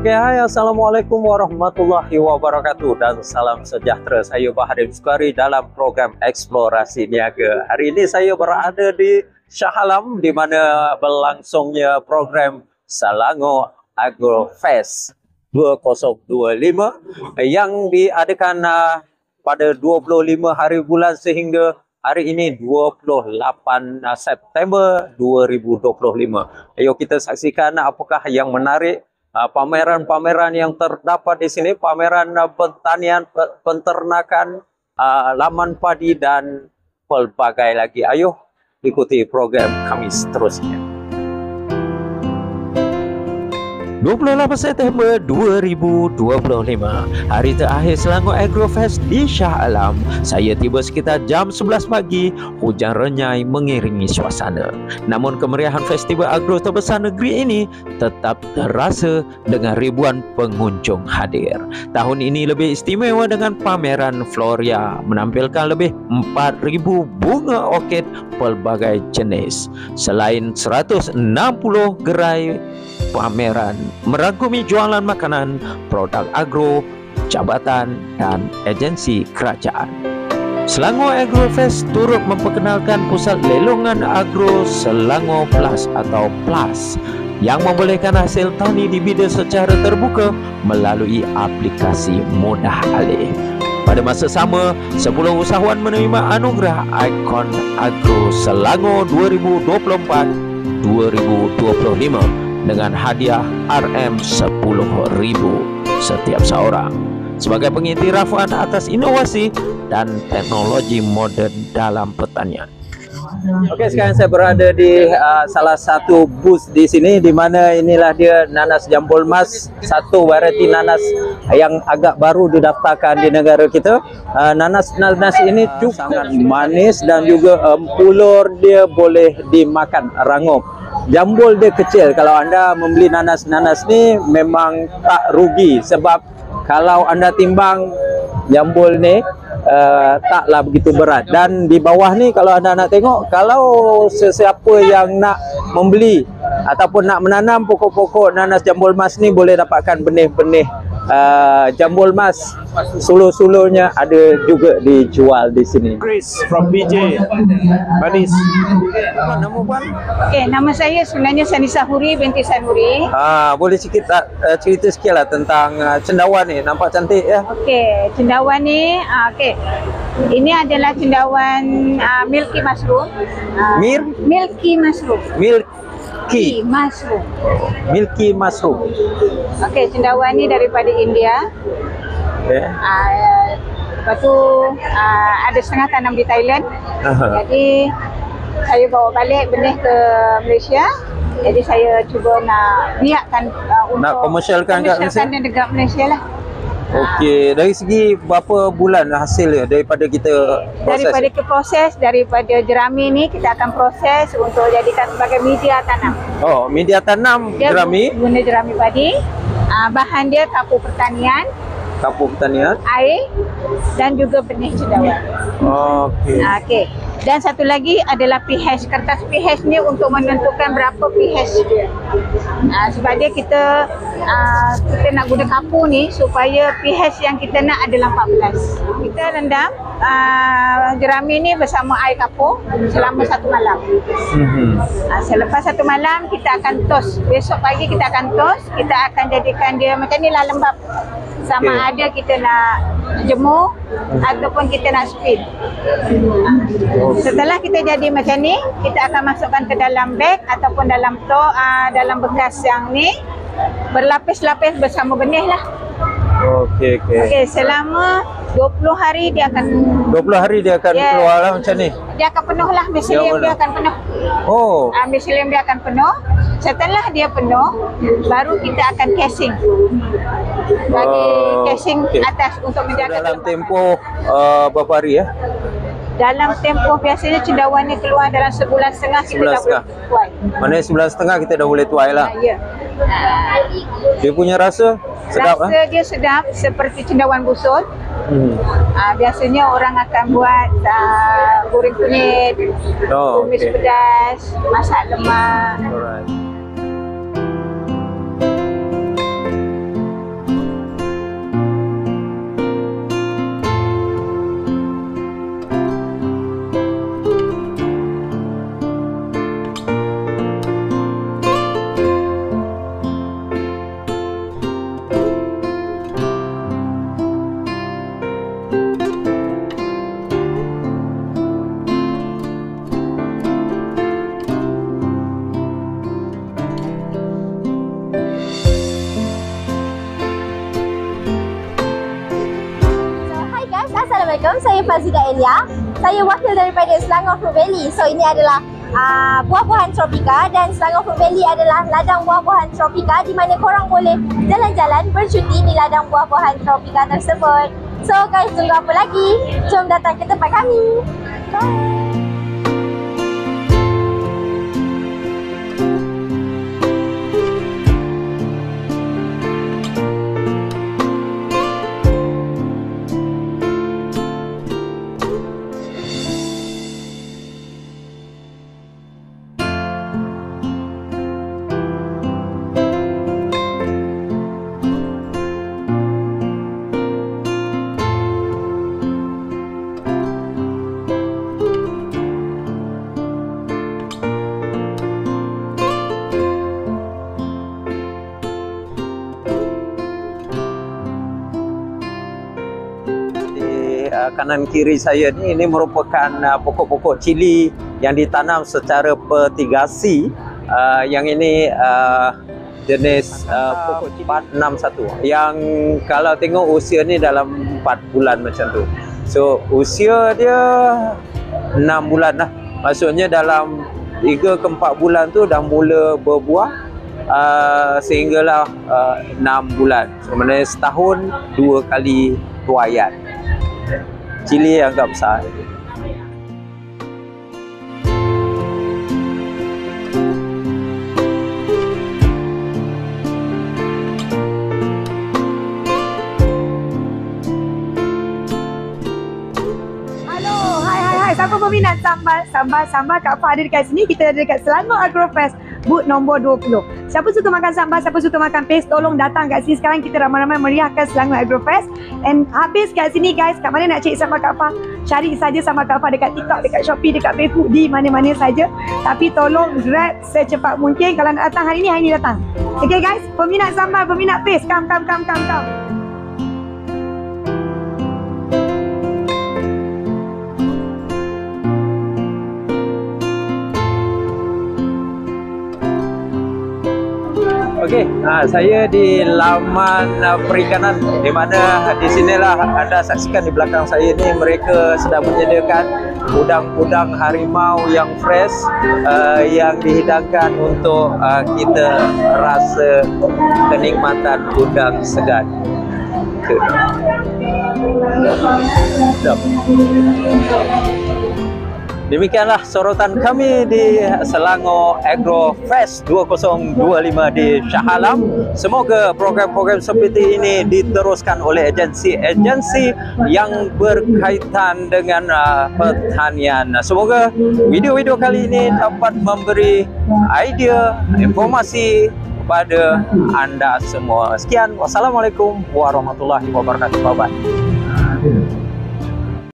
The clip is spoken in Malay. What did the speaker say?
Oke, hai, Assalamualaikum warahmatullahi wabarakatuh dan salam sejahtera. Saya Baharim Sukari dalam program Eksplorasi Niaga. Hari ini saya berada di Shah Alam di mana berlangsungnya program Selangor Agro Fest 2025 yang diadakan pada 25 hari bulan sehingga hari ini 28 September 2025. Ayo kita saksikan apakah yang menarik pameran-pameran yang terdapat di sini, pameran pertanian, penternakan, laman padi dan pelbagai lagi. Ayo ikuti program kami seterusnya. 28 September 2025, hari terakhir Selangor Agro Fest di Shah Alam. Saya tiba sekitar jam 11 pagi, hujan renyai mengiringi suasana. Namun kemeriahan festival agro terbesar negeri ini tetap terasa dengan ribuan pengunjung hadir. Tahun ini lebih istimewa dengan pameran Floria menampilkan lebih 4,000 bunga orkid pelbagai jenis. Selain 160 gerai pameran merangkumi jualan makanan, produk agro, jabatan dan agensi kerajaan. Selangor Agro Fest turut memperkenalkan pusat lelongan agro Selangor Plus atau PLUS yang membolehkan hasil tani dibida secara terbuka melalui aplikasi mudah alih. Pada masa sama, 10 usahawan menerima anugerah Ikon Agro Selangor 2024-2025 dengan hadiah RM10,000 setiap seorang sebagai pengiktirafan atas inovasi dan teknologi moden dalam pertanian. Oke, sekarang saya berada di salah satu booth di sini, di mana inilah dia nanas jambul mas, satu varieti nanas yang agak baru didaftarkan di negara kita. Nanas ini cukup sangat manis dan juga empulur dia boleh dimakan rangup. Jambul dia kecil. Kalau anda membeli nanas-nanas ni memang tak rugi, sebab kalau anda timbang jambul ni taklah begitu berat. Dan di bawah ni kalau anda nak tengok, kalau sesiapa yang nak membeli ataupun nak menanam pokok-pokok nanas jambul mas ni boleh dapatkan benih-benih jambul mas. Suluh-suluhnya ada juga dijual di sini. Chris from BJ Manis. Nama puan? Okey, nama saya sebenarnya Sanisa Huri binti Sanuri. Boleh sikit cerita sikit lah tentang cendawan ni, nampak cantik ya. Okey, cendawan ni okey. Ini adalah cendawan milky mushroom. Milky mushroom. Milky mushroom. Milky mushroom. Okey, cendawan ni daripada India. Okay. Lepas tu ada setengah tanam di Thailand. Jadi saya bawa balik benih ke Malaysia. Jadi saya cuba nak biarkan untuk komersialkan kat Malaysia dan dekat Malaysia lah. Okey, dari segi berapa bulan hasil dia daripada kita proses? Daripada ke proses, daripada jerami ni kita akan proses untuk jadikan sebagai media tanam. Oh, media tanam dia jerami. Guna jerami padi. Bahan dia kapur pertanian, air dan juga benih cendawan. Okey. Okey. Dan satu lagi adalah pH. Kertas pH ni untuk menentukan berapa pH dia. Sebab dia kita nak guna kapur ni supaya pH yang kita nak adalah 14. Kita rendam jerami ni bersama air kapur selama 1 malam. Selepas 1 malam kita akan toast. Besok pagi kita akan toast. Kita akan jadikan dia macam ni lah, lembab. Sama ada kita nak jemur ataupun kita nak spin. Setelah kita jadi macam ni, kita akan masukkan ke dalam beg ataupun dalam dalam bekas yang ni, berlapis-lapis bersama benih lah. Okey. Okey, selama 20 hari dia akan keluar lah macam ni. Dia akan penuh lah, miselium dia akan penuh. Oh. Miselium dia akan penuh. Setelah dia penuh, baru kita akan casing. Bagi casing atas untuk menjaga. Dalam tempoh berapa hari ya? Dalam tempoh biasanya cendawan ni keluar dalam sebulan setengah kita dah boleh tuai. Maknanya sebulan setengah kita dah boleh tuai lah. Ya. Dia punya rasa sedap Rasa dia sedap seperti cendawan busut. Biasanya orang akan buat goreng kunyit, tumis pedas, masak lemak. Alright. Amelia. Saya wakil daripada Selangor Fruit Valley. So ini adalah buah-buahan tropika, dan Selangor Fruit Valley adalah ladang buah-buahan tropika di mana korang boleh jalan-jalan bercuti di ladang buah-buahan tropika tersebut. So guys, tunggu apa lagi? Jom datang ke tempat kami. Bye. Kanan kiri saya ni, ini merupakan pokok-pokok cili yang ditanam secara petigasi. Yang ini jenis pokok cili 461 yang kalau tengok usia ni dalam 4 bulan macam tu. So usia dia 6 bulan lah. Maksudnya dalam 3 ke 4 bulan tu dah mula berbuah sehinggalah 6 bulan. So maknanya setahun 2 kali tuaian. Cili yang agak besar. Siapa peminat sambal Kak Fah ada dekat sini. Kita ada dekat Selangor Agrofest booth nombor 20. Siapa suka makan sambal, siapa suka makan paste, tolong datang kat sini sekarang. Kita ramai-ramai meriahkan Selangor Agrofest. And habis kat sini guys, kat mana nak cari sambal Kak Fah, cari saja sambal Kak Fah dekat TikTok, dekat Shopee, dekat Facebook, di mana-mana saja. Tapi tolong grab secepat mungkin. Kalau nak datang hari ni datang. Okay guys, peminat sambal, peminat paste, come. Okey, saya di laman perikanan, di mana di sinilah anda saksikan di belakang saya ni mereka sedang menyediakan udang-udang harimau yang fresh yang dihidangkan untuk kita rasa kenikmatan udang segar. Sedap. Demikianlah sorotan kami di Selangor Agrofest 2025 di Shah Alam. Semoga program-program seperti ini diteruskan oleh agensi-agensi yang berkaitan dengan pertanian. Semoga video-video kali ini dapat memberi idea, informasi kepada anda semua. Sekian, wassalamualaikum warahmatullahi wabarakatuh. Bye-bye.